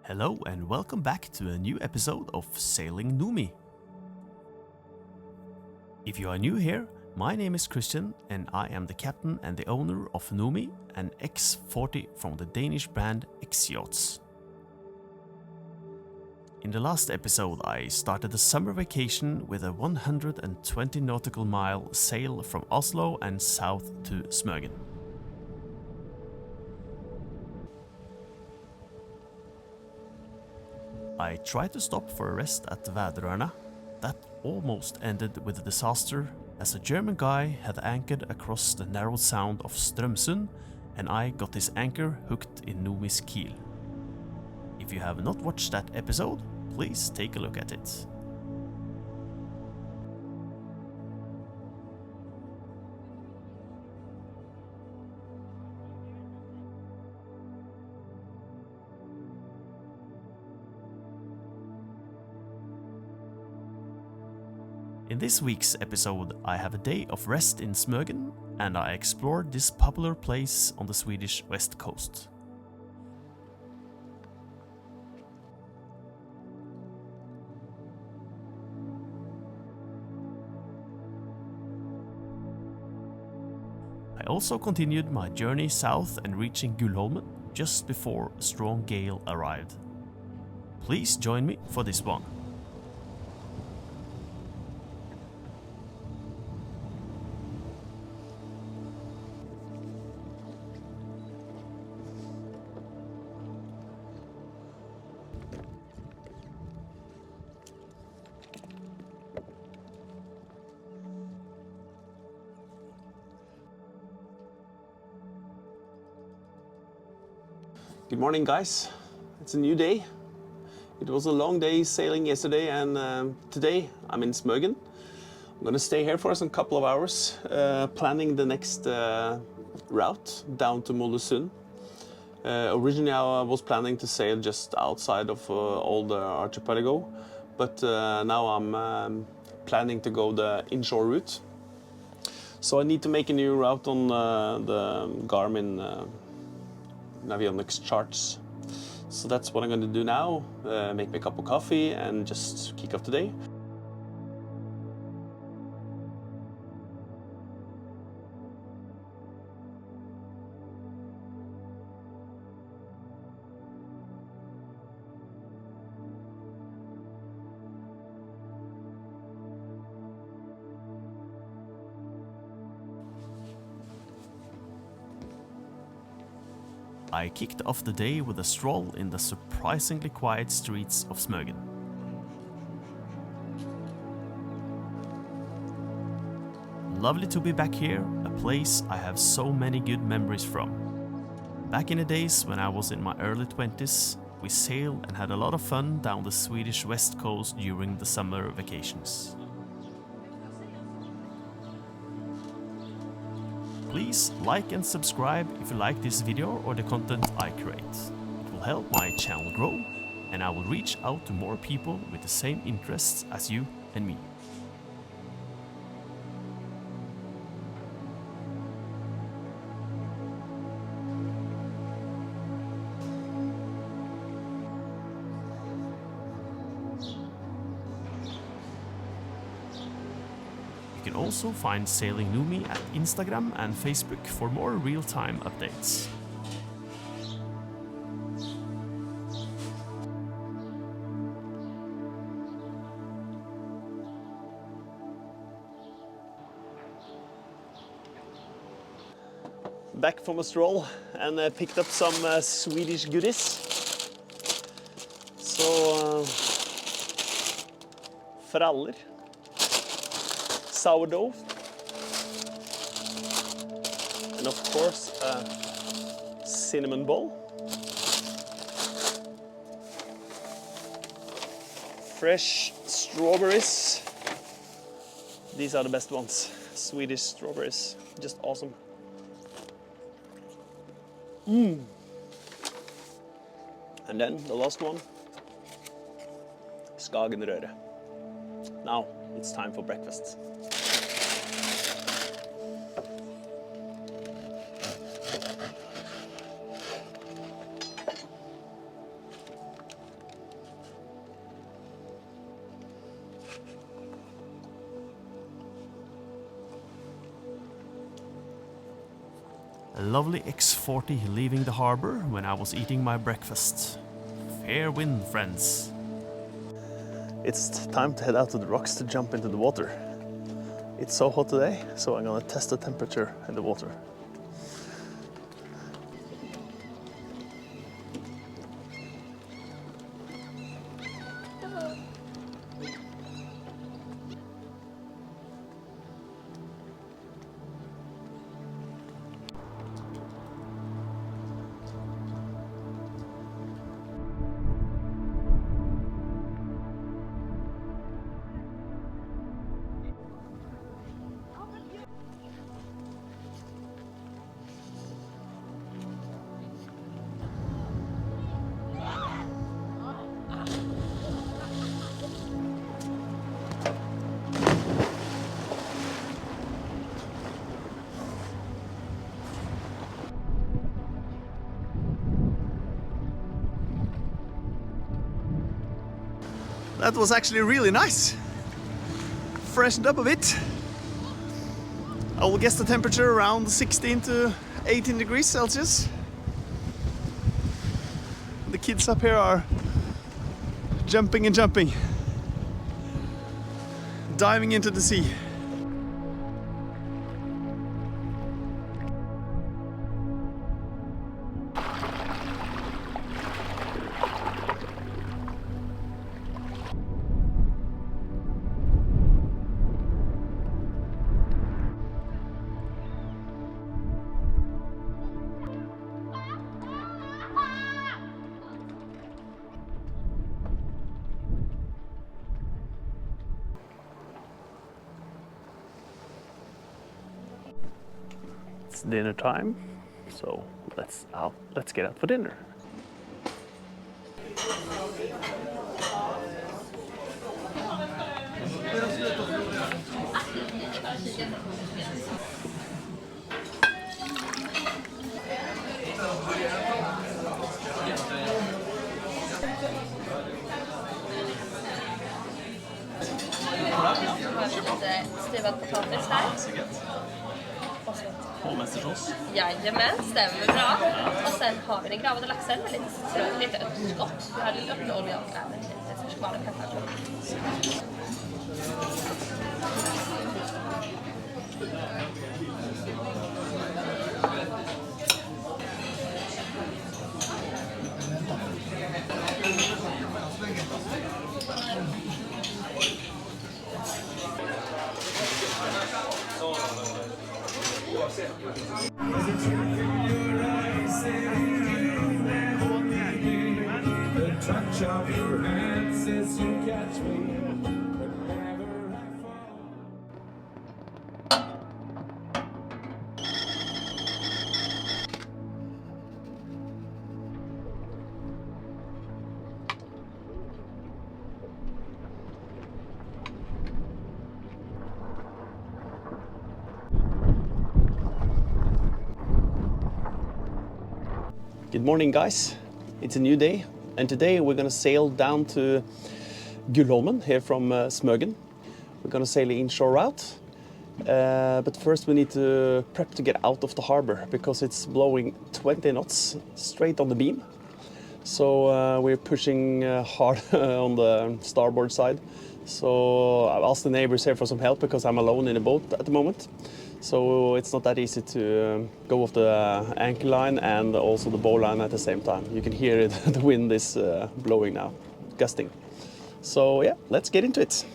Hello and welcome back to a new episode of Sailing Noomi. If you are new here, my name is Christian and I am the captain and the owner of Noomi, an X40 from the Danish brand X-yachts. In the last episode I started a summer vacation with a 120 nautical mile sail from Oslo and south to Smögen. I tried to stop for a rest at Väderöarna. That almost ended with a disaster, as a German guy had anchored across the narrow sound of Strömsund and I got his anchor hooked in Noomi's keel. If you have not watched that episode, please take a look at it. In this week's episode, I have a day of rest in Smögen and I explored this popular place on the Swedish west coast. I also continued my journey south and reaching Gullholmen just before a strong gale arrived. Please join me for this one. Good morning, guys. It's a new day. It was a long day sailing yesterday and today I'm in Smögen. I'm gonna stay here for some couple of hours planning the next route down to Molesund. Originally I was planning to sail just outside of all the archipelago, but now I'm planning to go the inshore route. So I need to make a new route on the Garmin Navionics charts. So that's what I'm going to do now, make me a cup of coffee and just kick off the day. I kicked off the day with a stroll in the surprisingly quiet streets of Smögen. Lovely to be back here, a place I have so many good memories from. Back in the days when I was in my early 20s, we sailed and had a lot of fun down the Swedish west coast during the summer vacations. Please like and subscribe if you like this video or the content I create. It will help my channel grow and I will reach out to more people with the same interests as you and me. You can also find Sailing Noomi at Instagram and Facebook for more real-time updates. Back from a stroll and picked up some Swedish goodies. So, frallor, sourdough, and of course a cinnamon ball, fresh strawberries. These are the best ones, Swedish strawberries, just awesome. And then the last one, Skagenrøre. Now it's time for breakfast. A lovely X40 leaving the harbor when I was eating my breakfast. Fair wind, friends. It's time to head out to the rocks to jump into the water. It's so hot today, so I'm gonna test the temperature in the water. That was actually really nice. Freshened up a bit. I will guess the temperature around 16 to 18 degrees Celsius. The kids up here are jumping and jumping, diving into the sea. It's dinner time, so let's get out for dinner. Stuvad potatis här. Hovmästersås. Jajamän, stämmer bra. Och sen har vi den gravade laxen med lite citron, lite örtskott. Vi har lite örtolja och även lite färskval och peppar. Good morning, guys. It's a new day, and today we're going to sail down to Gullholmen here from Smögen. We're going to sail the inshore route, but first we need to prep to get out of the harbor because it's blowing 20 knots straight on the beam. So we're pushing hard on the starboard side. So I've asked the neighbors here for some help because I'm alone in the boat at the moment. So it's not that easy to go off the anchor line and also the bow line at the same time. You can hear it, the wind is blowing now, gusting. So yeah, let's get into it.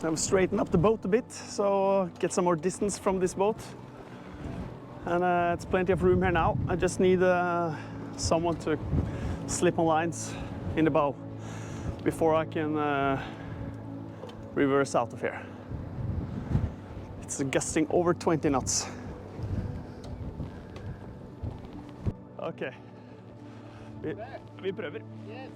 I've straightened up the boat a bit, so get some more distance from this boat. And it's plenty of room here now. I just need someone to slip on lines in the bow before I can reverse out of here. It's gusting over 20 knots. Okay. Vi prøver. Yes.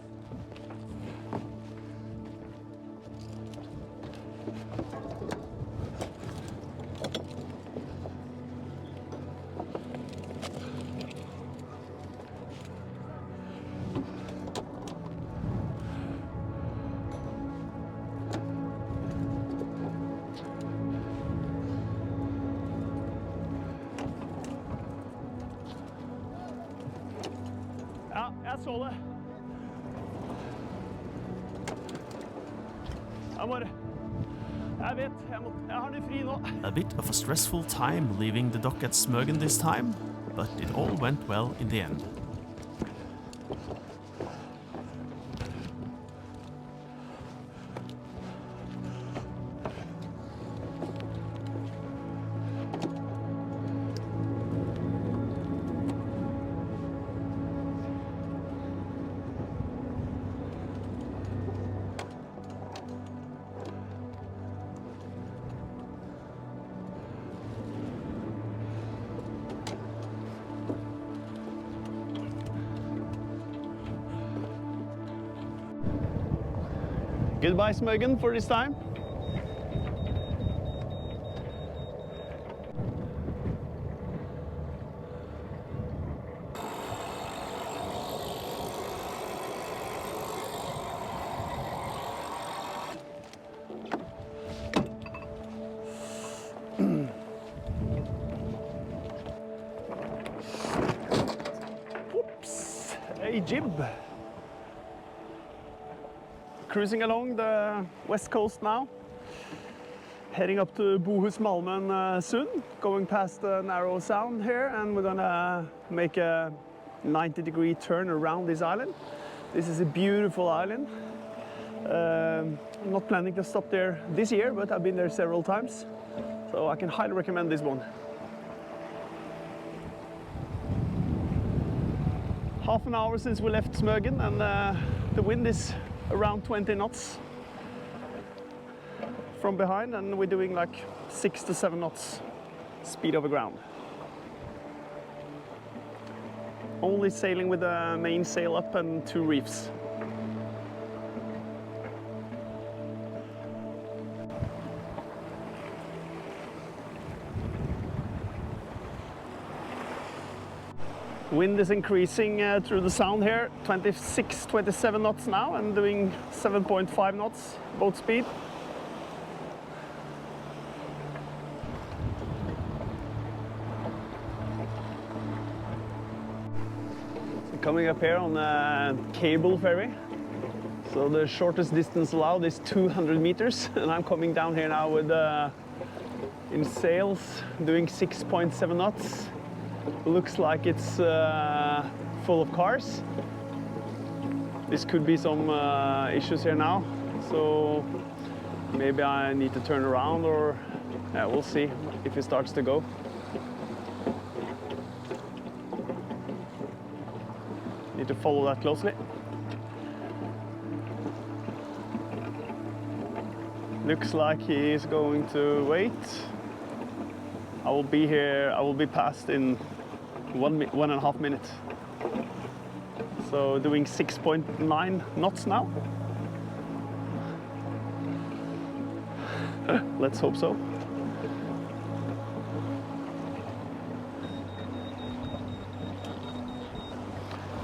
så det. Jeg har den fri nå. A bit of a stressful time leaving the dock at Smögen this time, but it all went well in the end. Goodbye, Smögen, for this time. Oops, a jib. Cruising along the west coast now, heading up to Bohusmalmen soon, going past the narrow sound here, and we're gonna make a 90-degree turn around this island. This is a beautiful island. I'm not planning to stop there this year, but I've been there several times, so I can highly recommend this one. Half an hour since we left Smögen, and the wind is around 20 knots from behind, and we're doing like 6 to 7 knots speed over ground. Only sailing with the main sail up and 2 reefs. Wind is increasing through the sound here, 26, 27 knots now, and doing 7.5 knots boat speed. So coming up here on a cable ferry. So the shortest distance allowed is 200 meters, and I'm coming down here now with in sails, doing 6.7 knots. Looks like it's full of cars. This could be some issues here now, so maybe I need to turn around, or we'll see if it starts to go. Need to follow that closely. Looks like he is going to wait. I will be here, I will be past in 1.5 minutes. So doing 6.9 knots now. Let's hope so.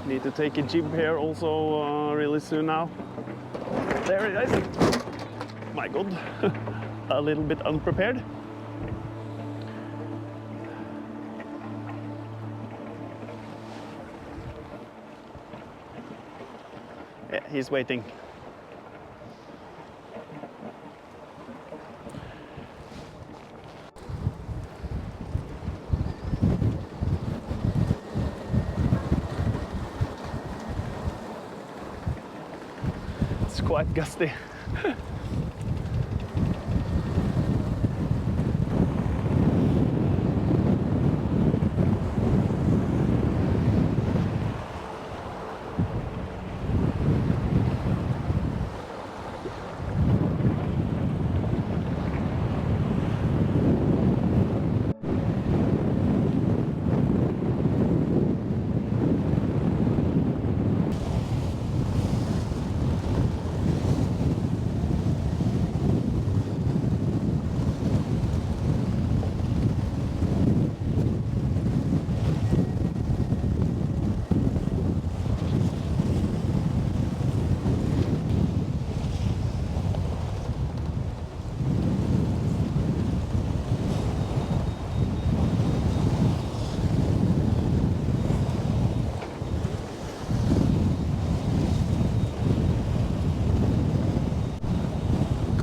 Need to take a jib here also really soon now. There it is. My God, a little bit unprepared. Yeah, he's waiting. It's quite gusty.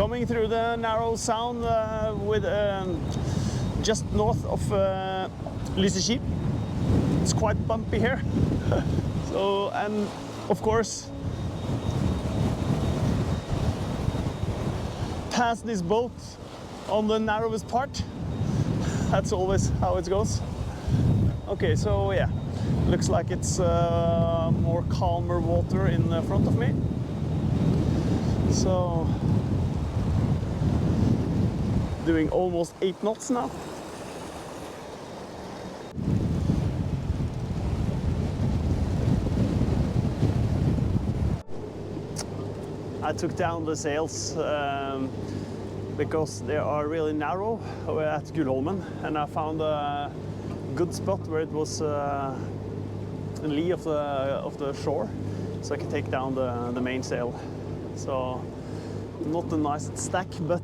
Coming through the narrow sound with just north of Lysekil. It's quite bumpy here. So, and of course, past this boat on the narrowest part. That's always how it goes. Okay, so yeah, looks like it's more calmer water in front of me. So, doing almost 8 knots now. I took down the sails because they are really narrow at Gullholmen, and I found a good spot where it was in lee of the shore, so I could take down the mainsail. So not the nicest stack, but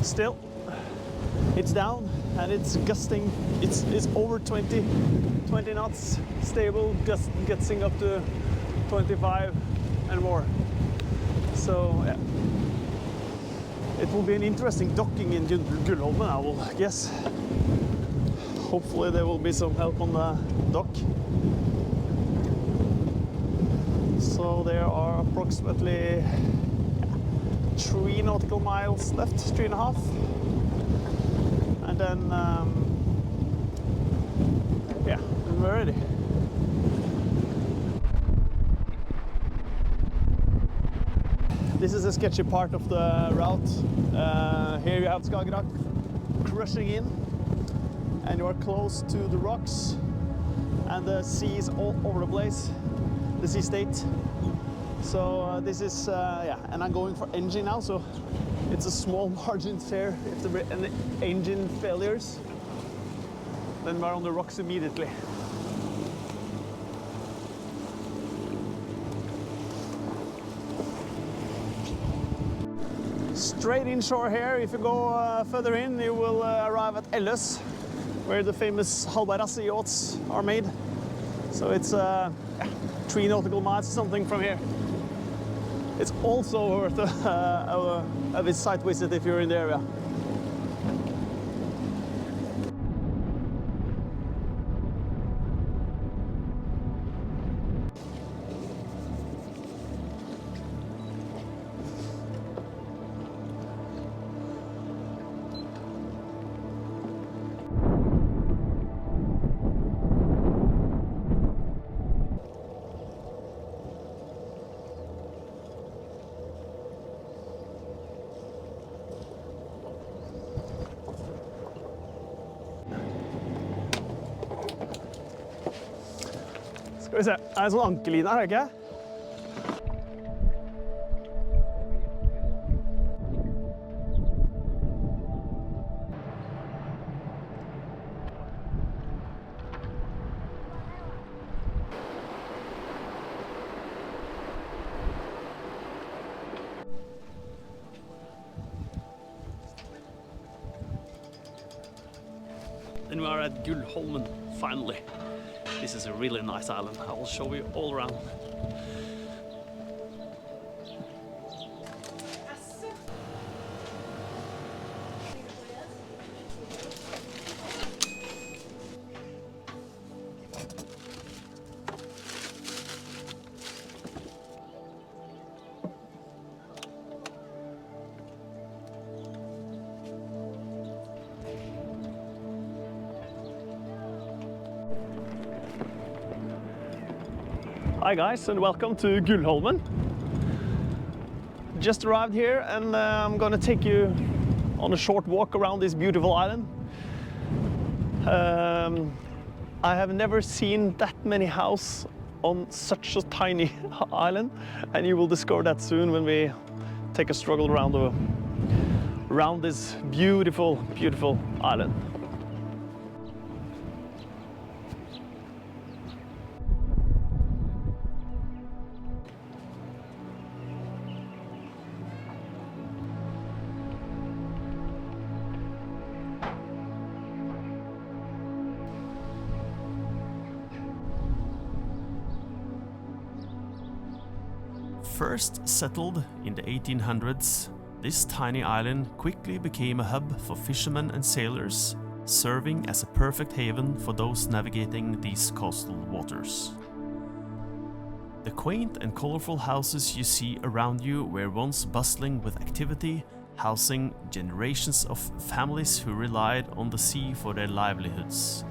still it's down and it's gusting. It's over 20 knots, stable, gusting up to 25 and more. So yeah, it will be an interesting docking in Gullholmen, I will guess. Hopefully there will be some help on the dock. So there are approximately 3 nautical miles left, 3.5. And then, yeah, we're ready. This is a sketchy part of the route. Here you have Skagerrak crushing in, and you are close to the rocks, and the sea is all over the place, the sea state. So this is, yeah, and I'm going for engine now, so it's a small margin here. If there are any engine failures, then we're on the rocks immediately. Straight inshore here. If you go further in, you will arrive at Elløs, where the famous x-yachts are made. So it's 3 nautical miles or something from here. It's also worth a site visit if you're in the area. Skal vi se, det en sånn ankerline her, ikke? Then we are at Gullholmen, finally. This is a really nice island. I will show you all around. Hi guys, and welcome to Gullholmen. Just arrived here, and I'm gonna take you on a short walk around this beautiful island. I have never seen that many houses on such a tiny island, and you will discover that soon when we take a stroll around this beautiful, beautiful island. First settled in the 1800s, This tiny island quickly became a hub for fishermen and sailors, serving as a perfect haven for those navigating these coastal waters. The quaint and colorful houses you see around you were once bustling with activity, housing generations of families who relied on the sea for their livelihoods.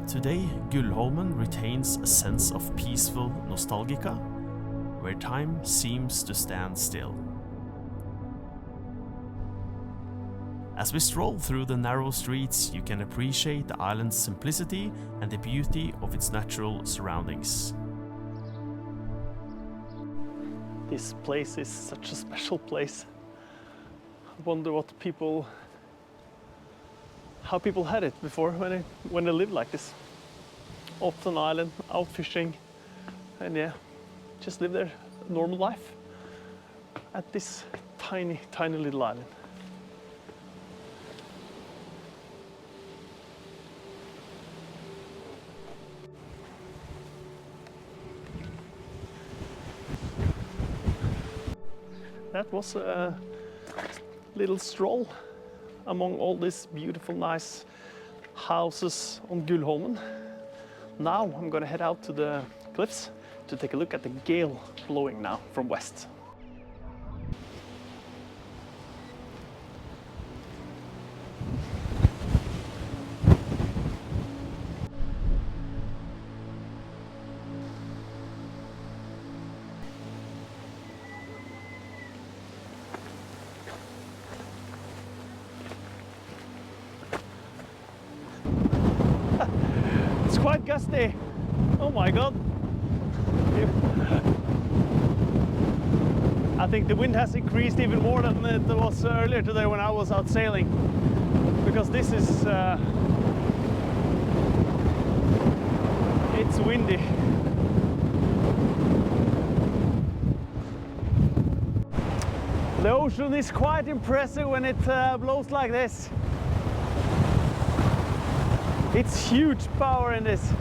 Today, Gullholmen retains a sense of peaceful nostalgia, where time seems to stand still. As we stroll through the narrow streets, you can appreciate the island's simplicity and the beauty of its natural surroundings. This place is such a special place. I wonder how people had it before when they lived like this. Off an island, out fishing, and yeah, just live their normal life at this tiny, tiny little island. That was a little stroll among all these beautiful, nice houses on Gullholmen. Now I'm gonna head out to the cliffs to take a look at the gale blowing now from west. It's quite gusty. Oh my god. I think the wind has increased even more than it was earlier today when I was out sailing, because this is it's windy. The ocean is quite impressive when it blows like this. It's huge power in this.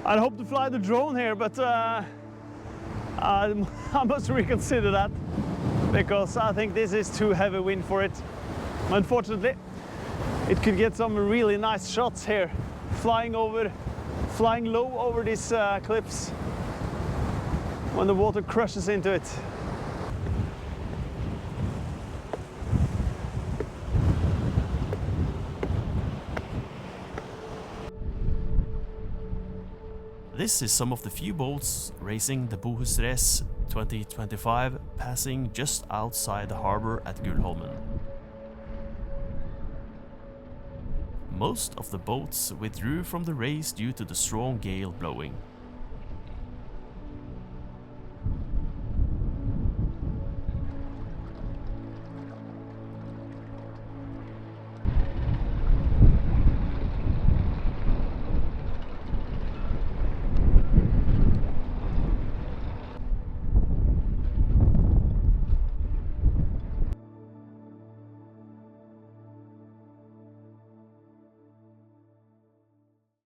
I'd hope to fly the drone here, but I must reconsider that, because I think this is too heavy wind for it. Unfortunately, it could get some really nice shots here, flying low over these cliffs when the water crushes into it. This is some of the few boats racing the Bohusrace 2025, passing just outside the harbor at Gullholmen. Most of the boats withdrew from the race due to the strong gale blowing.